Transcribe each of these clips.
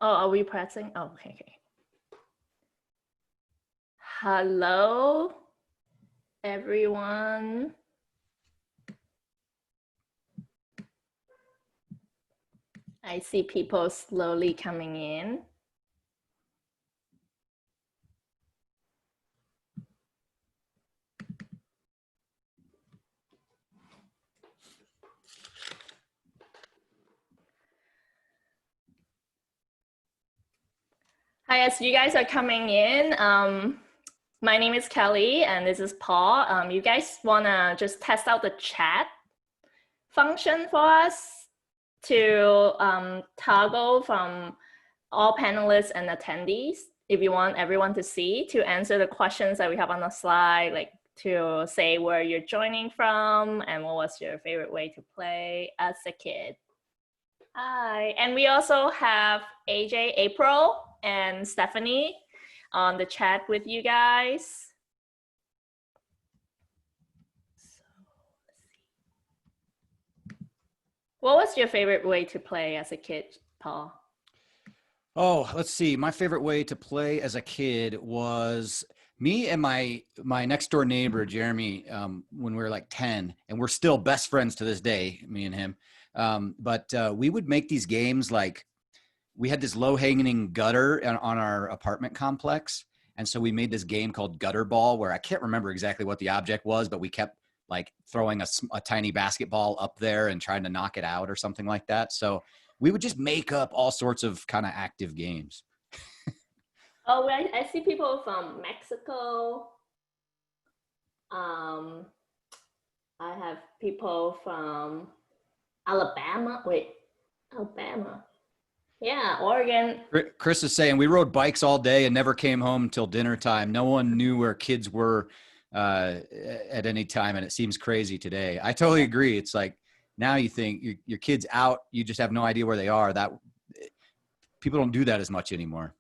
Oh, are we pressing? Oh, okay. Hello, everyone. I see people slowly coming in. Hi, as you guys are coming in, my name is Kelly and this is Paul. You guys wanna just test out the chat function for us to toggle from all panelists and attendees if you want everyone to see, to answer the questions that we have on the slide, like to say where you're joining from and what was your favorite way to play as a kid. Hi, and we also have AJ, April, and Stephanie on the chat with you guys. What was your favorite way to play as a kid, Paul? Oh, let's see. My favorite way to play as a kid was me and my next door neighbor, Jeremy, when we were like 10, and we're still best friends to this day, me and him. But we would make these games like we had this low hanging gutter on our apartment complex. And so we made this game called Gutter Ball, where I can't remember exactly what the object was, but we kept like throwing a tiny basketball up there and trying to knock it out or something like that. So we would just make up all sorts of kind of active games. Oh, I see people from Mexico. I have people from Alabama. Wait, Alabama. Yeah, Oregon. Chris is saying we rode bikes all day and never came home until dinner time. No one knew where kids were at any time, and it seems crazy today. I totally agree. It's like now you think your kid's out, you just have no idea where they are. That people don't do that as much anymore.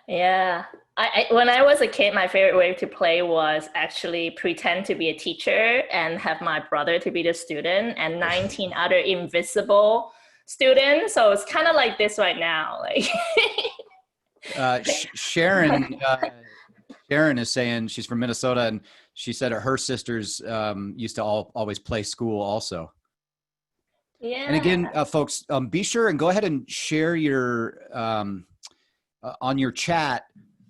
Yeah. When I was a kid, my favorite way to play was actually pretend to be a teacher and have my brother to be the student and 19 other invisible students. So it's kind of like this right now. Like Sharon is saying she's from Minnesota, and she said her sisters used to always play school also. Yeah. And again, folks, be sure and go ahead and share your on your chat,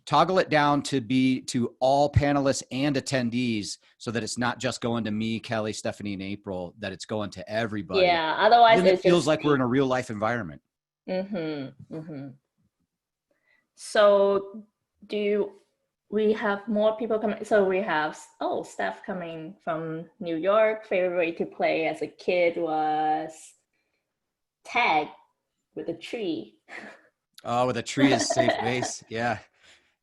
toggle it down to be to all panelists and attendees so that it's not just going to me, Kelly, Stephanie, and April, that it's going to everybody. Yeah, otherwise it feels like we're in a real life environment. So we have more people coming? So we have, Steph coming from New York. Favorite way to play as a kid was tag with a tree. Oh, with a tree is safe base. Yeah.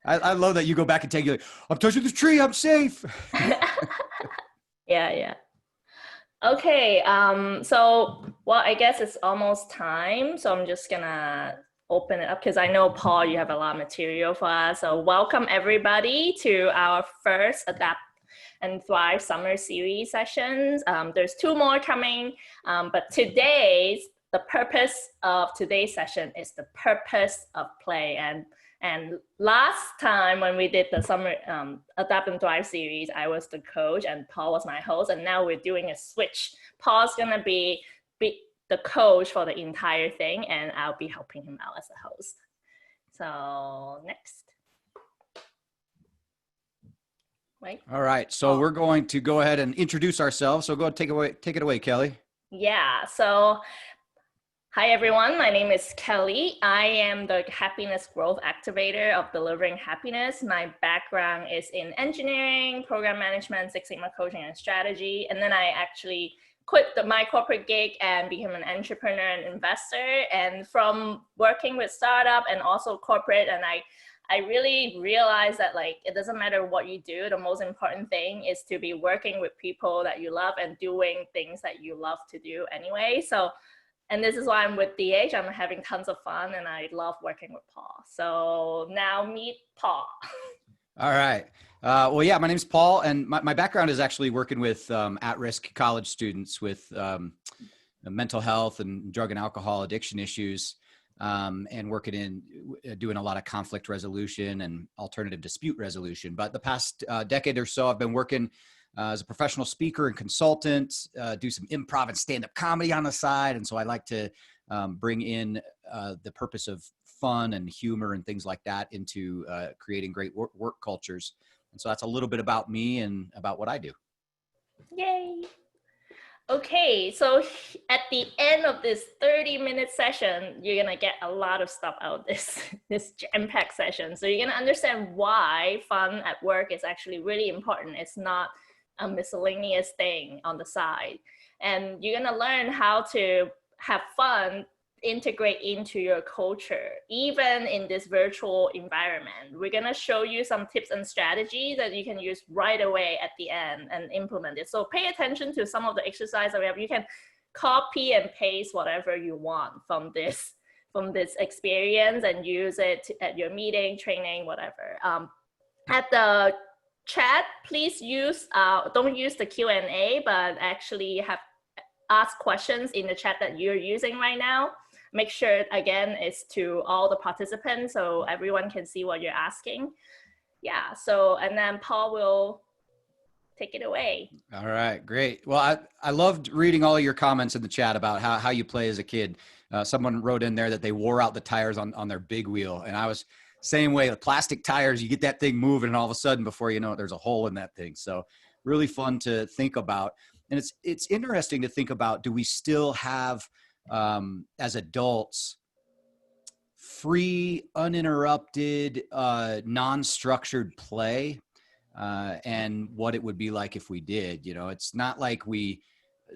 I love that you go back and take you like, I'm touching the tree, I'm safe. Yeah. Okay, so, well, I guess it's almost time. So I'm just gonna open it up because I know, Paul, you have a lot of material for us. So welcome everybody to our first Adapt and Thrive Summer Series sessions. There's 2 more coming, but the purpose of today's session is the purpose of play. And last time when we did the summer Adapt and Thrive series, I was the coach and Paul was my host. And now we're doing a switch. Paul's gonna be the coach for the entire thing, and I'll be helping him out as a host. So next. Wait. All right, so we're going to go ahead and introduce ourselves. So go ahead, take it away, Kelly. Yeah, so hi everyone, my name is Kelly. I am the happiness growth activator of Delivering Happiness. My background is in engineering, program management, Six Sigma coaching and strategy. And then I actually quit my corporate gig and became an entrepreneur and investor. And from working with startup and also corporate, and I really realized that like, it doesn't matter what you do. The most important thing is to be working with people that you love and doing things that you love to do anyway. And this is why I'm with DH. I'm having tons of fun and I love working with Paul. So now meet Paul. All right. Well, yeah, my name's Paul, and my background is actually working with at-risk college students with mental health and drug and alcohol addiction issues. and working in doing a lot of conflict resolution and alternative dispute resolution. But the past decade or so, I've been working as a professional speaker and consultant, do some improv and stand-up comedy on the side. And so I like to bring in the purpose of fun and humor and things like that into creating great work cultures. And so that's a little bit about me and about what I do. Yay. Okay, so at the end of this 30-minute session, you're gonna get a lot of stuff out of this jam-packed session. So you're gonna understand why fun at work is actually really important. It's not a miscellaneous thing on the side. And you're gonna learn how to have fun integrate into your culture, even in this virtual environment. We're gonna show you some tips and strategies that you can use right away at the end and implement it. So pay attention to some of the exercises that we have. You can copy and paste whatever you want from this experience and use it at your meeting, training, whatever. At the chat, please use, don't use the Q&A, but actually ask questions in the chat that you're using right now. Make sure, again, it's to all the participants so everyone can see what you're asking. Yeah, so, and then Paul will take it away. All right, great. Well, I loved reading all of your comments in the chat about how you play as a kid. Someone wrote in there that they wore out the tires on their big wheel. And I was same way, the plastic tires, you get that thing moving and all of a sudden before you know it, there's a hole in that thing. So really fun to think about. And it's interesting to think about, do we still have, as adults, free, uninterrupted, non-structured play, and what it would be like if we did. You know, it's not like we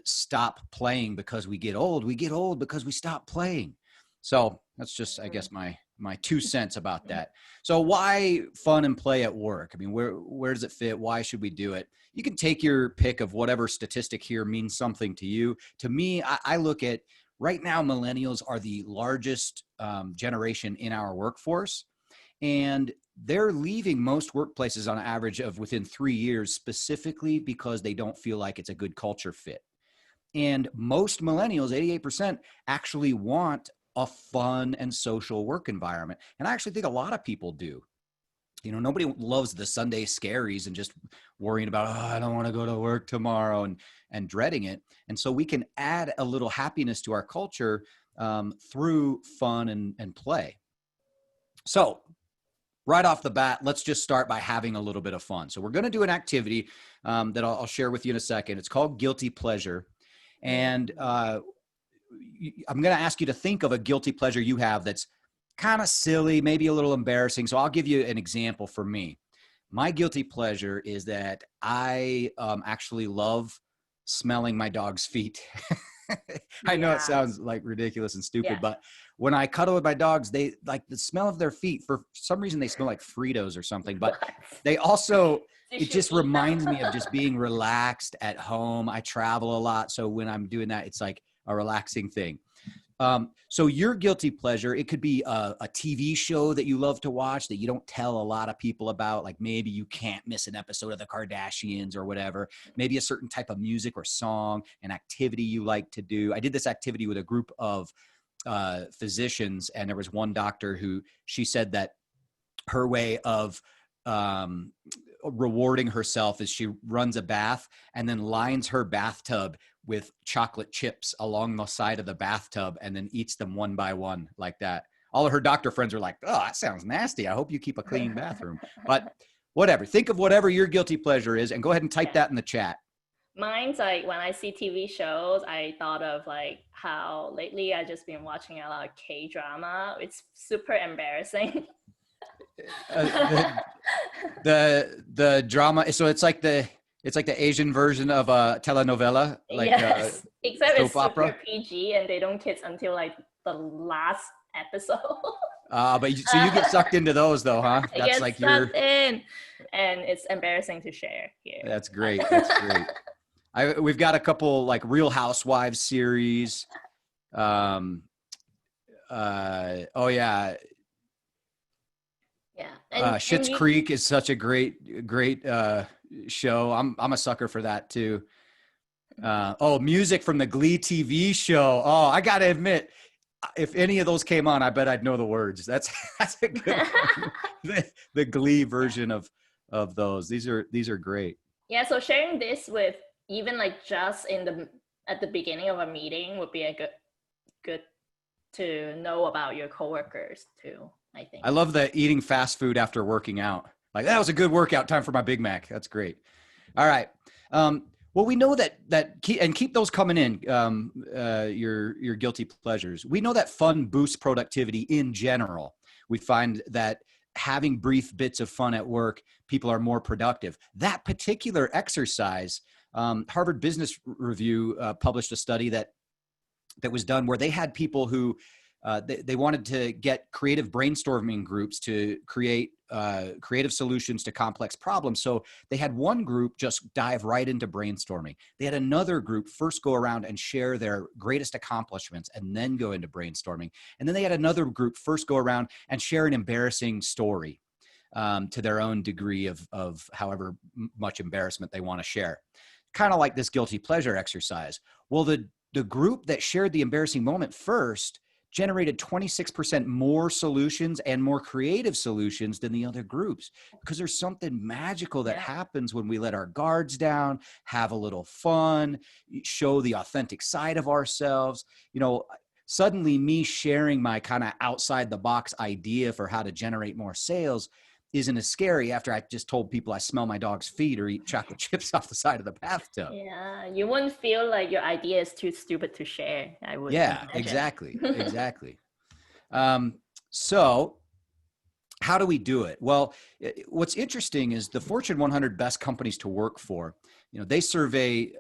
stop playing because we get old. We get old because we stop playing. So that's just, I guess, my 2 cents about that. So why fun and play at work? I mean, where does it fit? Why should we do it? You can take your pick of whatever statistic here means something to you. To me, I look at right now, millennials are the largest generation in our workforce, and they're leaving most workplaces on average of within 3 years, specifically because they don't feel like it's a good culture fit. And most millennials, 88%, actually want a fun and social work environment. And I actually think a lot of people do. You know, nobody loves the Sunday scaries and just worrying about, oh, I don't want to go to work tomorrow and dreading it. And so we can add a little happiness to our culture through fun and play. So right off the bat, let's just start by having a little bit of fun. So we're going to do an activity that I'll share with you in a second. It's called guilty pleasure. And I'm going to ask you to think of a guilty pleasure you have that's kind of silly, maybe a little embarrassing. So I'll give you an example for me. My guilty pleasure is that I actually love smelling my dog's feet. I know it sounds like ridiculous and stupid, but when I cuddle with my dogs, they like the smell of their feet. For some reason, they smell like Fritos or something, but they also, it just reminds me of just being relaxed at home. I travel a lot. So when I'm doing that, it's like a relaxing thing. So your guilty pleasure, it could be a TV show that you love to watch that you don't tell a lot of people about. Like maybe you can't miss an episode of the Kardashians or whatever. Maybe a certain type of music or song, an activity you like to do. I did this activity with a group of physicians, and there was one doctor who, she said that her way of rewarding herself is she runs a bath and then lines her bathtub with chocolate chips along the side of the bathtub and then eats them one by one like that. All of her doctor friends are like, oh, that sounds nasty. I hope you keep a clean bathroom. But whatever. Think of whatever your guilty pleasure is and go ahead and type that in the chat. Mine's like when I see TV shows, I thought of like how lately I just been watching a lot of K-drama. It's super embarrassing. The drama. So it's like the Asian version of a telenovela, like yes, except soap it's opera. super PG and they don't kiss until like the last episode. But so you get sucked into those though, huh? I get like sucked in, and it's embarrassing to share here. That's great. That's great. We've got a couple like Real Housewives series. Oh yeah. Yeah. Schitt's Creek is such a great show. I'm a sucker for that too. Music from the Glee TV show. Oh, I gotta admit, if any of those came on, I bet I'd know the words. That's a good one. The Glee version of those. These are great. Yeah, so sharing this with even like just in the at the beginning of a meeting would be a good to know about your coworkers too, I think. I love the eating fast food after working out. Like, that was a good workout, time for my Big Mac. That's great. All right. Well, we know that keep those coming in. Your guilty pleasures. We know that fun boosts productivity in general. We find that having brief bits of fun at work, people are more productive. That particular exercise, Harvard Business Review published a study that was done where they had people who they wanted to get creative brainstorming groups to create creative solutions to complex problems. So they had one group just dive right into brainstorming. They had another group first go around and share their greatest accomplishments and then go into brainstorming. And then they had another group first go around and share an embarrassing story to their own degree of however much embarrassment they want to share. Kind of like this guilty pleasure exercise. Well, the group that shared the embarrassing moment first generated 26% more solutions and more creative solutions than the other groups, because there's something magical that happens when we let our guards down, have a little fun, show the authentic side of ourselves. Suddenly me sharing my kind of outside the box idea for how to generate more sales isn't as scary after I just told people I smell my dog's feet or eat chocolate chips off the side of the bathtub. Yeah, you wouldn't feel like your idea is too stupid to share, I would imagine. Exactly. So how do we do it? Well, what's interesting is the Fortune 100 best companies to work for. They survey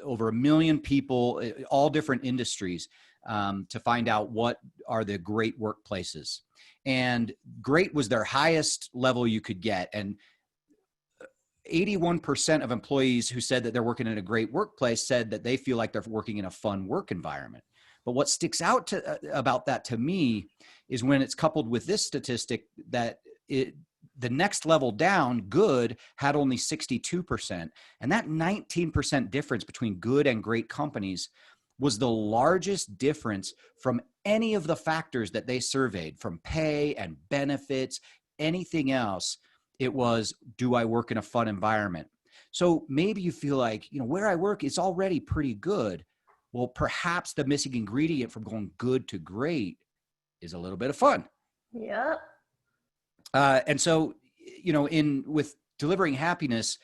over 1 million people, all different industries, to find out what are the great workplaces. And great was their highest level you could get. And 81% of employees who said that they're working in a great workplace said that they feel like they're working in a fun work environment. But what sticks out about that to me is when it's coupled with this statistic that the next level down, good, had only 62%. And that 19% difference between good and great companies was the largest difference from any of the factors that they surveyed, from pay and benefits, anything else. It was, do I work in a fun environment? So maybe you feel like, where I work is already pretty good. Well, perhaps the missing ingredient from going good to great is a little bit of fun. Yep. And so, with delivering happiness,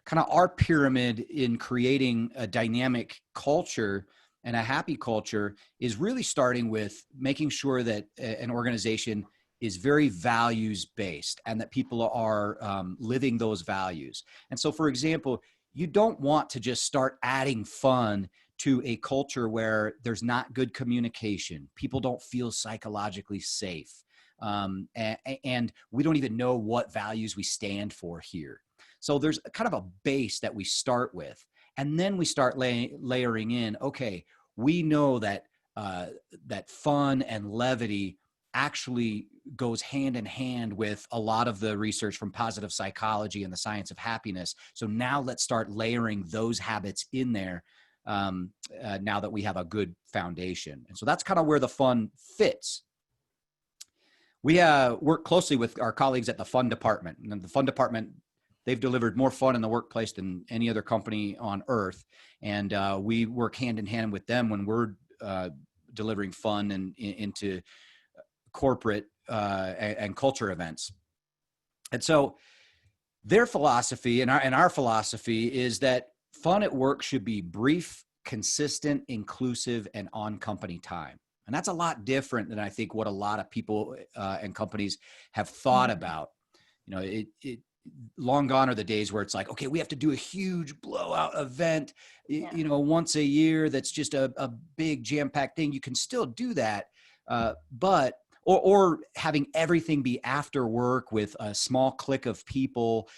kind of our pyramid in creating a dynamic culture and a happy culture is really starting with making sure that an organization is very values based and that people are living those values. And so, for example, you don't want to just start adding fun to a culture where there's not good communication. People don't feel psychologically safe. And we don't even know what values we stand for here. So there's kind of a base that we start with. And then we start layering in, okay, we know that that fun and levity actually goes hand in hand with a lot of the research from positive psychology and the science of happiness. So now let's start layering those habits in there now that we have a good foundation. And so that's kind of where the fun fits. We work closely with our colleagues at the fun department. And the fun department, they've delivered more fun in the workplace than any other company on earth. And we work hand in hand with them when we're delivering fun and into corporate and culture events. And so their philosophy and our philosophy is that fun at work should be brief, consistent, inclusive, and on company time. And that's a lot different than I think what a lot of people and companies have thought about. Long gone are the days where it's like, okay, we have to do a huge blowout event, once a year. That's just a big jam-packed thing. You can still do that, but or having everything be after work with a small clique of people,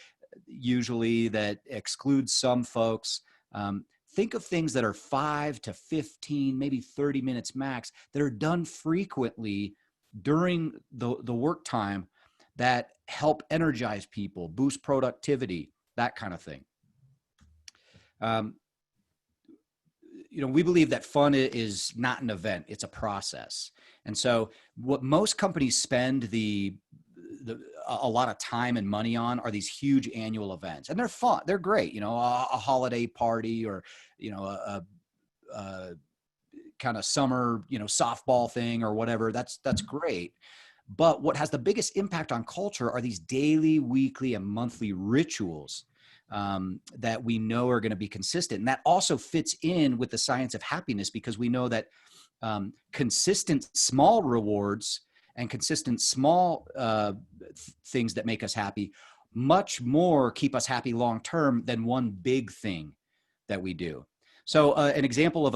usually that excludes some folks. Think of things that are 5 to 15, maybe 30 minutes max, that are done frequently during the work time that help energize people, boost productivity, that kind of thing. we believe that fun is not an event, it's a process. And so what most companies spend a lot of time and money on are these huge annual events, and they're fun. They're great. A holiday party, or, a kind of summer, softball thing or whatever. That's great. But what has the biggest impact on culture are these daily, weekly, and monthly rituals that we know are going to be consistent. And that also fits in with the science of happiness, because we know that consistent small rewards and consistent small things that make us happy much more keep us happy long term than one big thing that we do. So an example of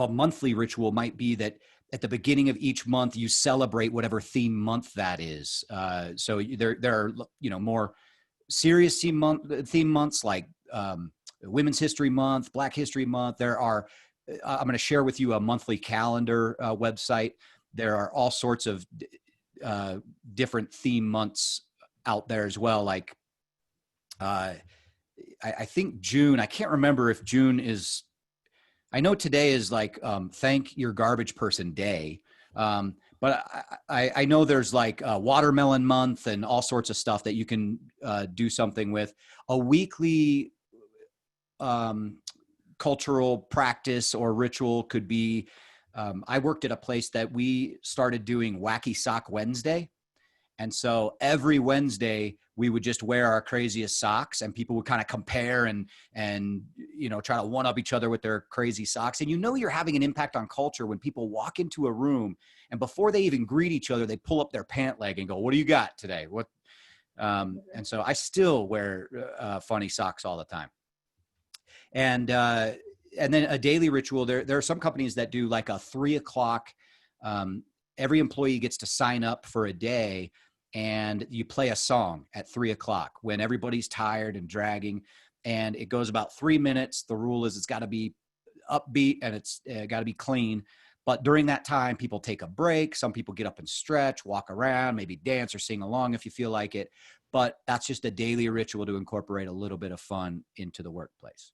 a monthly ritual might be that at the beginning of each month you celebrate whatever theme month that is. So there are more serious theme months, like Women's History Month, Black History Month. There are, I'm going to share with you a monthly calendar website. There are all sorts of different theme months out there as well. Like I think June, I can't remember if June is, I know today is like Thank Your Garbage Person Day. But I know there's like a Watermelon Month and all sorts of stuff that you can do something with. A weekly cultural practice or ritual could be, I worked at a place that we started doing Wacky Sock Wednesday. And so every Wednesday we would just wear our craziest socks, and people would kind of compare and try to one up each other with their crazy socks. And you're having an impact on culture when people walk into a room and before they even greet each other, they pull up their pant leg and go, "What do you got today?" And so I still wear funny socks all the time. And then a daily ritual. There are some companies that do like a 3:00. Every employee gets to sign up for a day, and you play a song at 3:00 when everybody's tired and dragging, and it goes about 3 minutes. The rule is it's got to be upbeat and it's got to be clean. But during that time, people take a break. Some people get up and stretch, walk around, maybe dance or sing along if you feel like it. But that's just a daily ritual to incorporate a little bit of fun into the workplace.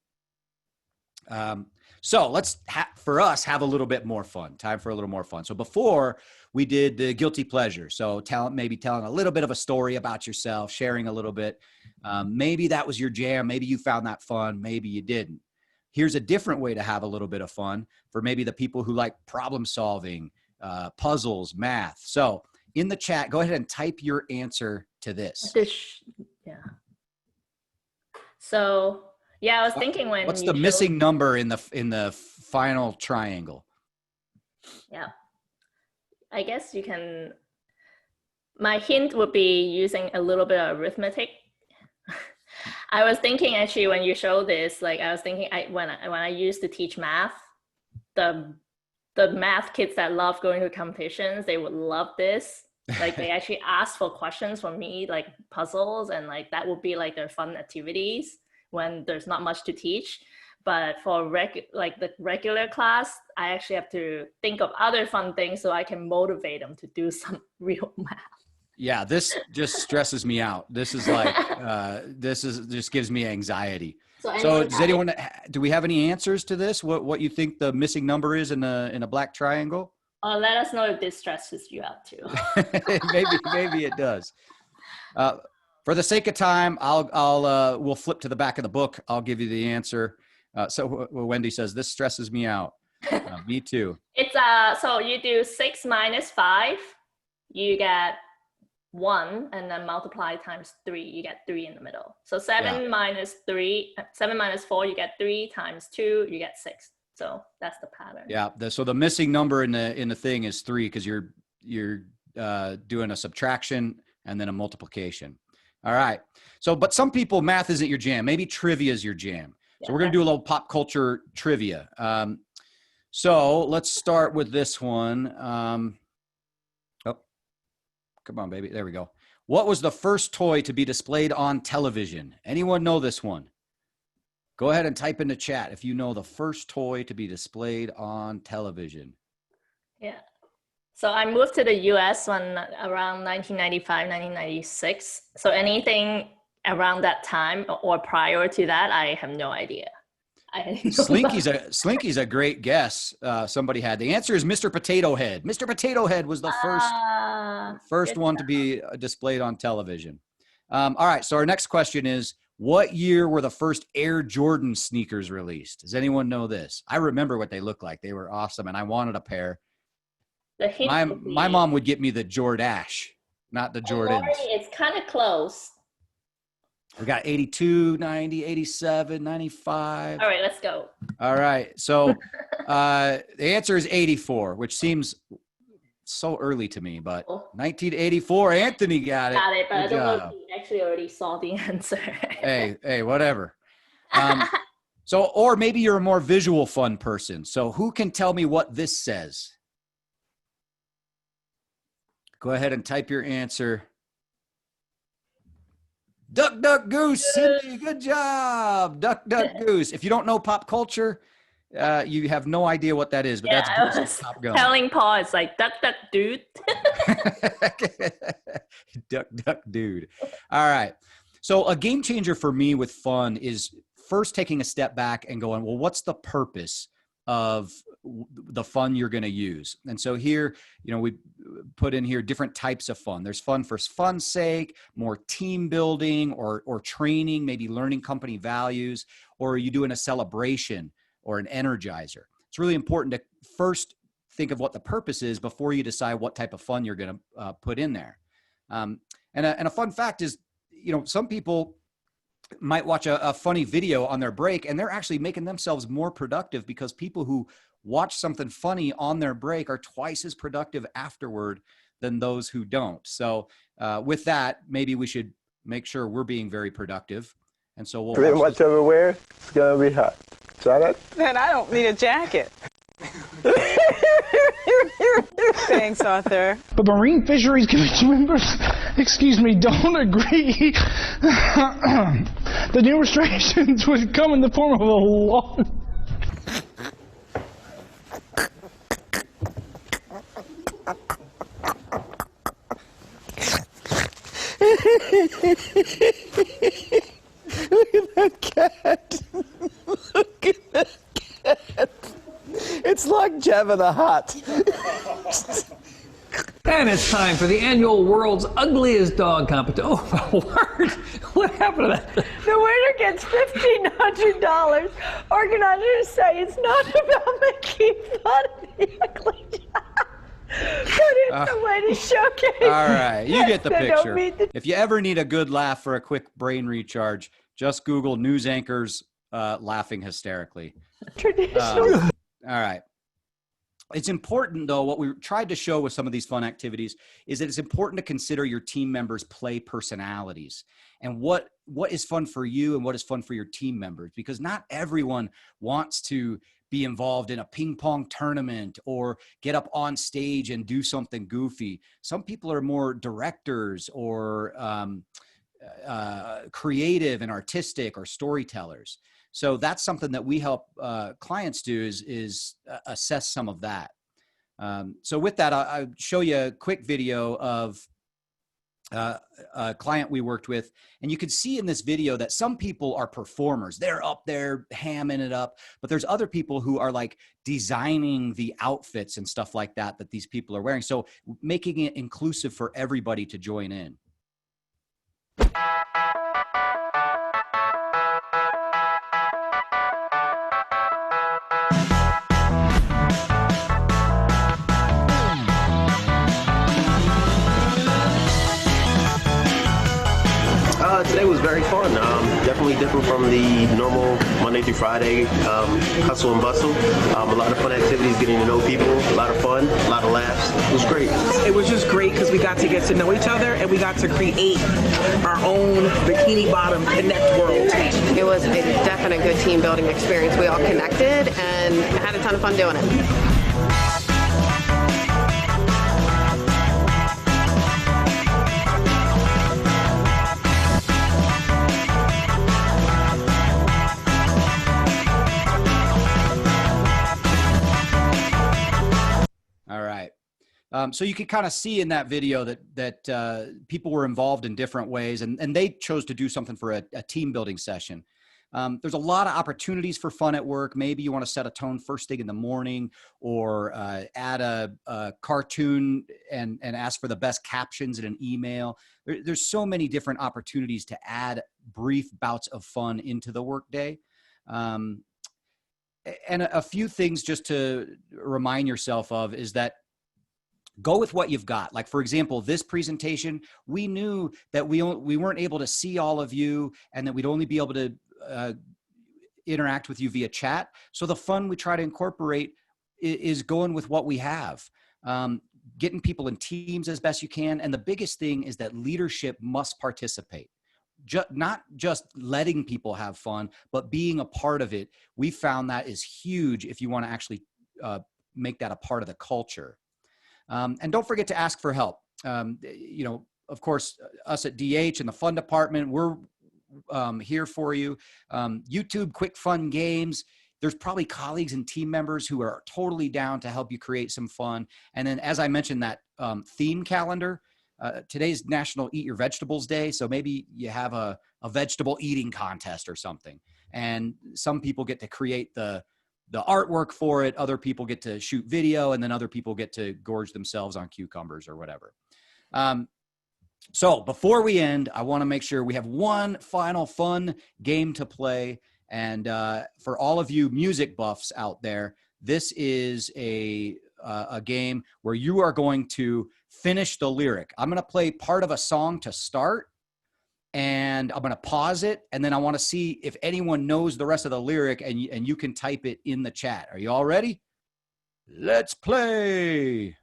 So let's, for us, have a little bit more fun. Time for a little more fun. So before we did the guilty pleasure. So maybe telling a little bit of a story about yourself, sharing a little bit. Maybe that was your jam. Maybe you found that fun. Maybe you didn't. Here's a different way to have a little bit of fun for maybe the people who like problem solving, puzzles, math. So in the chat, go ahead and type your answer to this. Yeah. So yeah, I was thinking when what's the missing number in the final triangle? Yeah, I guess you can. My hint would be using a little bit of arithmetic. I was thinking actually when you show this, like I was thinking when I used to teach math, the math kids that love going to competitions, they would love this. Like they actually ask for questions from me, like puzzles, and like that would be like their fun activities when there's not much to teach. But for the regular class, I actually have to think of other fun things so I can motivate them to do some real math. Yeah, this just stresses me out. This is like, just gives me anxiety. So does anyone, do we have any answers to this? What you think the missing number is in a black triangle? Let us know if this stresses you out too. maybe it does. For the sake of time, we'll flip to the back of the book. I'll give you the answer. So Wendy says, this stresses me out. Me too. It's so you do 6 minus 5, you get 1, and then multiply times 3, you get 3 in the middle. So 7 minus 4, you get 3 times 2, you get 6. So that's the pattern. Yeah. So the missing number in the thing is 3 because you're doing a subtraction and then a multiplication. All right. So, but some people, math isn't your jam. Maybe trivia is your jam. So we're going to do a little pop culture trivia. So let's start with this one. Come on, baby. There we go. What was the first toy to be displayed on television? Anyone know this one? Go ahead and type in the chat if you know the first toy to be displayed on television. Yeah. So I moved to the US around 1995, 1996. So anything around that time or prior to that, I have no idea. I didn't know that. Slinky's a great guess. Somebody had the answer is Mr. Potato Head. Mr. Potato Head was the first Good one to be displayed on television. All right, so our next question is, what year were the first Air Jordan sneakers released? Does anyone know this? I remember what they looked like. They were awesome, and I wanted a pair. The hint My mom would get me the Jordache, not the Jordans. It's kind of close. We got 82, 90, 87, 95. All right, let's go. All right. So the answer is 84, which seems so early to me, but 1984, Anthony got it. Got it, but Good I don't know job. if he actually already saw the answer. Hey, whatever. So, or maybe you're a more visual fun person. So who can tell me what this says? Go ahead and type your answer. Duck, duck, goose. Cindy, good job. Duck, duck, goose. If you don't know pop culture, you have no idea what that is, but Yeah, that's I Goose was from Top Gun. telling Paul, it's like, duck, duck, dude. Duck, duck, dude. All right. So a game changer for me with fun is first taking a step back and going, well, what's the purpose of the fun you're going to use? And so here, we put in here different types of fun. There's fun for fun's sake, more team building or training, maybe learning company values, or are you doing a celebration or an energizer? It's really important to first think of what the purpose is before you decide what type of fun you're going to put in there. And a fun fact is, some people might watch a funny video on their break and they're actually making themselves more productive because people who watch something funny on their break are twice as productive afterward than those who don't. So with that, maybe we should make sure we're being very productive. And so we'll pretty much everywhere, it's going to be hot. Try that? Then I don't need a jacket. Thanks, Arthur. But Marine Fisheries Committee members, don't agree. The new restrictions would come in the form of a law. Look at that cat. Look at that cat. It's like Jabba the Hutt. And it's time for the annual World's Ugliest Dog Competition. Oh, my word. What happened to that? The winner gets $1,500. Organizers say it's not about making fun of the ugly dog, but it's a way to showcase. All right, you get the that don't picture. meet the If you ever need a good laugh for a quick brain recharge, just Google news anchors laughing hysterically. traditional. All right. It's important, though, what we tried to show with some of these fun activities is that it's important to consider your team members' play personalities and what is fun for you and what is fun for your team members, because not everyone wants to be involved in a ping pong tournament or get up on stage and do something goofy. Some people are more directors or creative and artistic or storytellers. So that's something that we help clients do is assess some of that. So with that, I'll show you a quick video of a client we worked with. And you can see in this video that some people are performers. They're up there hamming it up. But there's other people who are like designing the outfits and stuff like that these people are wearing. So making it inclusive for everybody to join in. Today was very fun. Definitely different from the normal Monday through Friday hustle and bustle. A lot of fun activities, getting to know people, a lot of fun, a lot of laughs. It was great. It was just great because we got to get to know each other and we got to create our own Bikini Bottom Connect world. It was a definite good team building experience. We all connected and had a ton of fun doing it. So you can kind of see in that video that people were involved in different ways, and they chose to do something for a team building session. There's a lot of opportunities for fun at work. Maybe you want to set a tone first thing in the morning, or add a cartoon and ask for the best captions in an email. There's so many different opportunities to add brief bouts of fun into the workday. And a few things just to remind yourself of is that go with what you've got. Like, for example, this presentation, we knew that we weren't able to see all of you, and that we'd only be able to interact with you via chat. So the fun we try to incorporate is going with what we have, getting people in teams as best you can. And the biggest thing is that leadership must participate. Not just letting people have fun, but being a part of it. We found that is huge if you want to actually make that a part of the culture. And don't forget to ask for help. You know, of course, us at DH and the fun department, we're here for you. YouTube quick fun games. There's probably colleagues and team members who are totally down to help you create some fun. And then, as I mentioned, that theme calendar. Today's National Eat Your Vegetables Day, so maybe you have a vegetable eating contest or something, and some people get to create the artwork for it, other people get to shoot video, and then other people get to gorge themselves on cucumbers or whatever. So before we end, I want to make sure we have one final fun game to play, and for all of you music buffs out there, this is a game where you are going to finish the lyric. I'm going to play part of a song to start, and I'm going to pause it, and then I want to see if anyone knows the rest of the lyric, and you can type it in the chat. Are you all ready? Let's play.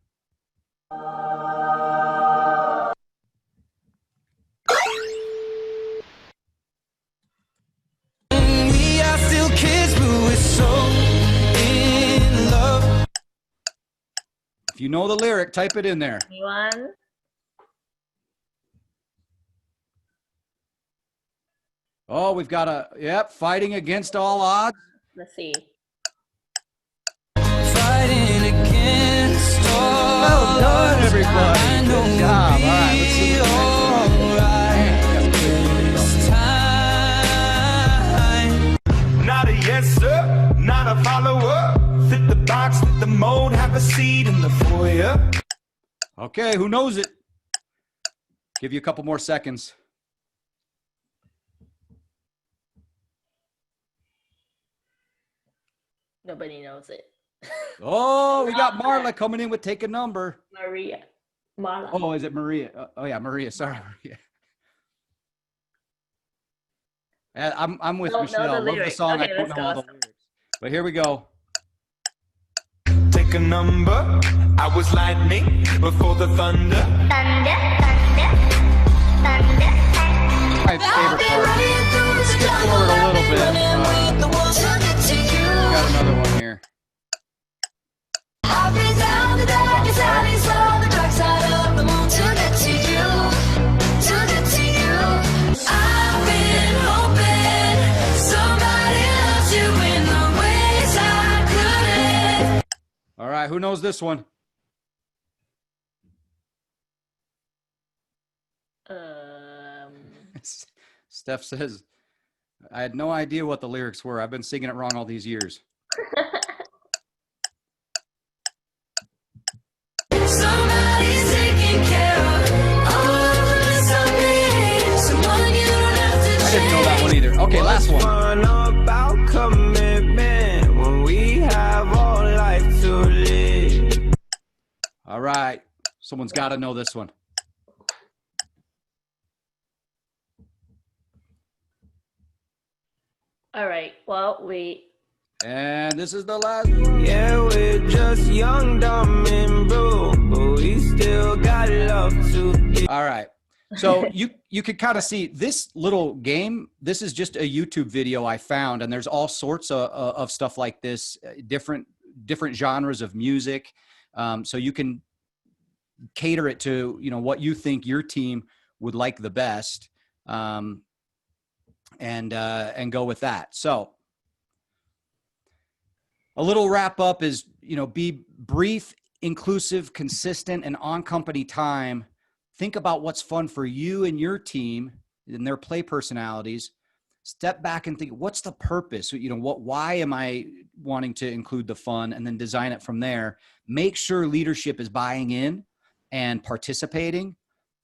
We are still kids, but we're so in love. If you know the lyric, type it in there. Anyone? Oh, we've got fighting against all odds. Let's see. Fighting against all well done, everybody. Good job. All right, let's see what Not a yes, sir, not a follower. Fit the box, fit the mold, have a seat in the foyer. Okay, who knows it? Give you a couple more seconds. Nobody knows it. Oh, we got Marla coming in with Take a Number. Maria. Marla. Oh, is it Maria? Oh yeah, Maria. Sorry, Maria. I'm with Michelle. I love the song. Okay, I don't know all the lyrics. But here we go. Take a number. I was lightning before the thunder. Thunder, thunder, thunder. My favorite part. Skip forward a little bit. Got another one here. I've been down the darkest alleys on the dark side of the moon to get to you. I've been hoping somebody loves you in the ways I couldn't. All right, who knows this one? Steph says, I had no idea what the lyrics were. I've been singing it wrong all these years. Somebody's taking care of all of us on me. Someone you don't have to I didn't know that one either. Okay, last one. Fun about commitment when we have all life to live. All right, someone's got to know this one. All right. Well, And this is the last one. Yeah, we're just young, dumb, and blue, but we still got love to give. All right. So you could kind of see this little game. This is just a YouTube video I found, and there's all sorts of stuff like this, different genres of music. So you can cater it to, you know, what you think your team would like the best, and go with that. So a little wrap up is, you know, be brief, inclusive, consistent, and on company time. Think about what's fun for you and your team and their play personalities. step back and think, what's the purpose? You know, why am I wanting to include the fun, and then design it from there. Make sure leadership is buying in and participating,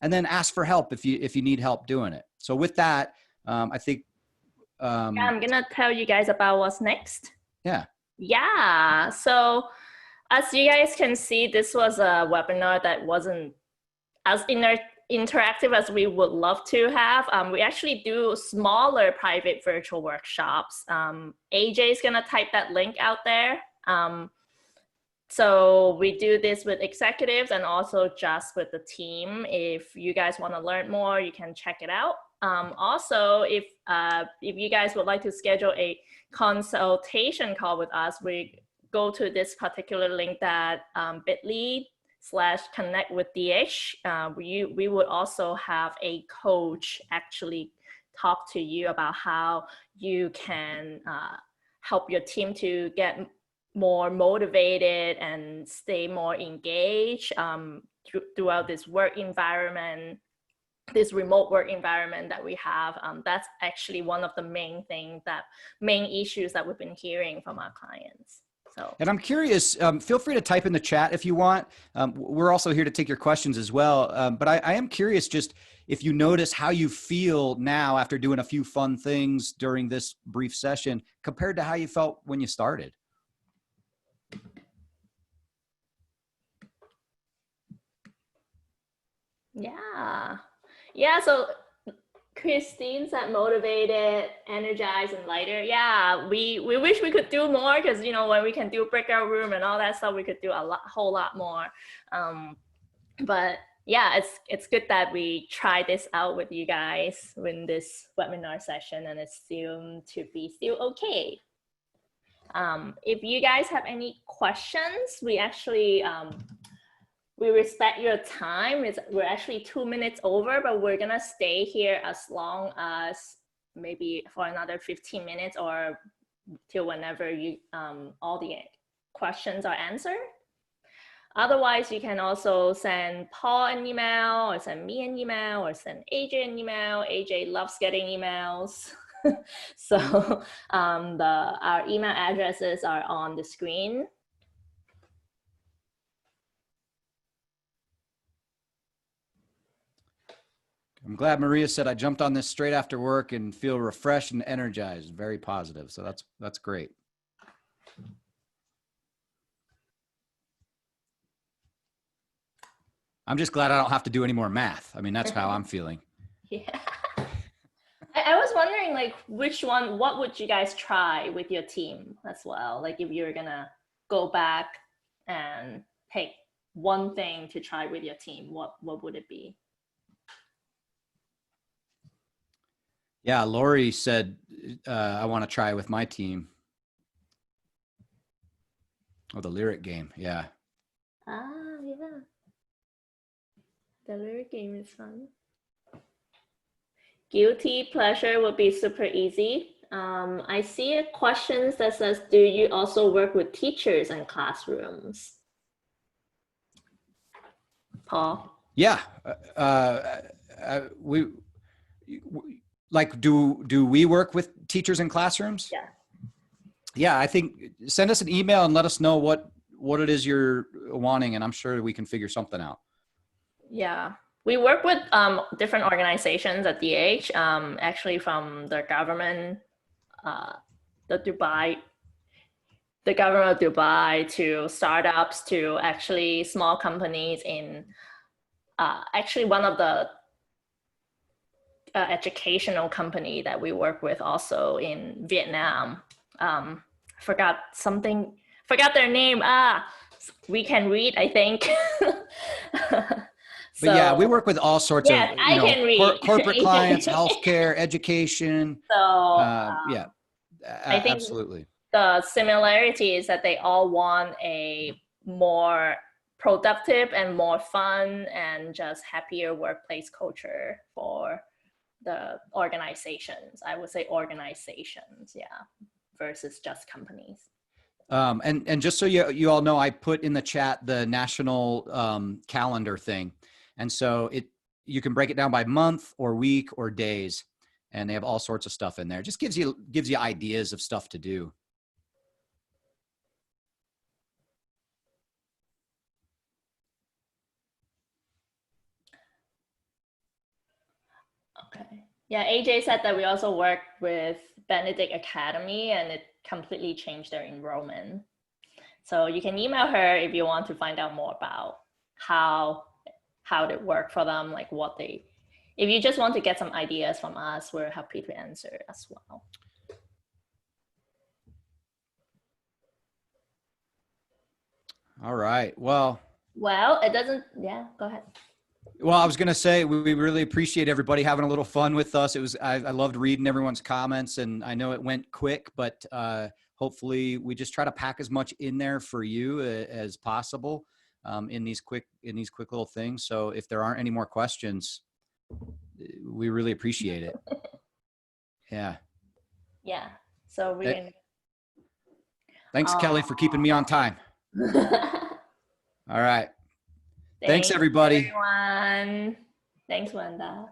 and then ask for help if you need help doing it. So with that, I think, yeah, I'm gonna tell you guys about what's next. Yeah. Yeah. So as you guys can see, this was a webinar that wasn't as interactive as we would love to have. We actually do smaller private virtual workshops. AJ is gonna type that link out there. So we do this with executives and also just with the team. If you guys want to learn more, you can check it out. Also, if you guys would like to schedule a consultation call with us, we go to this particular link that bit.ly/connect with DH. We would also have a coach actually talk to you about how you can help your team to get more motivated and stay more engaged throughout this work environment, this remote work environment that we have. That's actually one of the main issues that we've been hearing from our clients. So. And I'm curious, feel free to type in the chat if you want. We're also here to take your questions as well. But I am curious just if you notice how you feel now after doing a few fun things during this brief session compared to how you felt when you started. Yeah, so Christine said motivated, energized, and lighter. Yeah, we wish we could do more, because, you know, when we can do breakout room and all that stuff, we could do a whole lot more. But yeah, it's good that we try this out with you guys in this webinar session, and it's seemed to be still okay. If you guys have any questions, we actually we respect your time. We're actually 2 minutes over, but we're gonna stay here as long as maybe for another 15 minutes or till whenever you all the questions are answered. Otherwise, you can also send Paul an email, or send me an email, or send AJ an email. AJ loves getting emails. So our email addresses are on the screen. I'm glad Maria said I jumped on this straight after work and feel refreshed and energized. Very positive. So that's great. I'm just glad I don't have to do any more math. I mean, that's how I'm feeling. Yeah. I was wondering, like, what would you guys try with your team as well? Like, if you're gonna go back and pick one thing to try with your team, what would it be? Yeah, Lori said, I want to try with my team. Oh, the lyric game. Yeah. Yeah. The lyric game is fun. Guilty pleasure would be super easy. I see a question that says, do you also work with teachers in classrooms? Paul? Yeah. Do we work with teachers in classrooms? Yeah. Yeah, I think send us an email and let us know what it is you're wanting, and I'm sure we can figure something out. Yeah, we work with different organizations at DH, actually from the government, the government of Dubai, to startups, to actually small companies in actually one of the educational company that we work with also in Vietnam. Forgot their name. We can read, I think. But yeah, we work with all sorts of corporate clients, healthcare, education. So yeah, I think absolutely. The similarity is that they all want a more productive and more fun and just happier workplace culture for the organizations. I would say organizations, yeah, versus just companies. And just so you all know, I put in the chat the national calendar thing. And so you can break it down by month or week or days. and they have all sorts of stuff in there. It just gives you ideas of stuff to do. Okay. Yeah, AJ said that we also worked with Benedict Academy, and it completely changed their enrollment. So you can email her if you want to find out more about how it worked for them, like what they. If you just want to get some ideas from us, we're happy to answer as well. All right. Well, it doesn't. Yeah, go ahead. Well, I was going to say, we really appreciate everybody having a little fun with us. I loved reading everyone's comments, and I know it went quick, but hopefully we just try to pack as much in there for you as possible in these quick little things. So if there aren't any more questions, we really appreciate it. Yeah. Yeah. So thanks, Kelly, for keeping me on time. All right. Thanks, everybody. Everyone. Thanks, Wanda.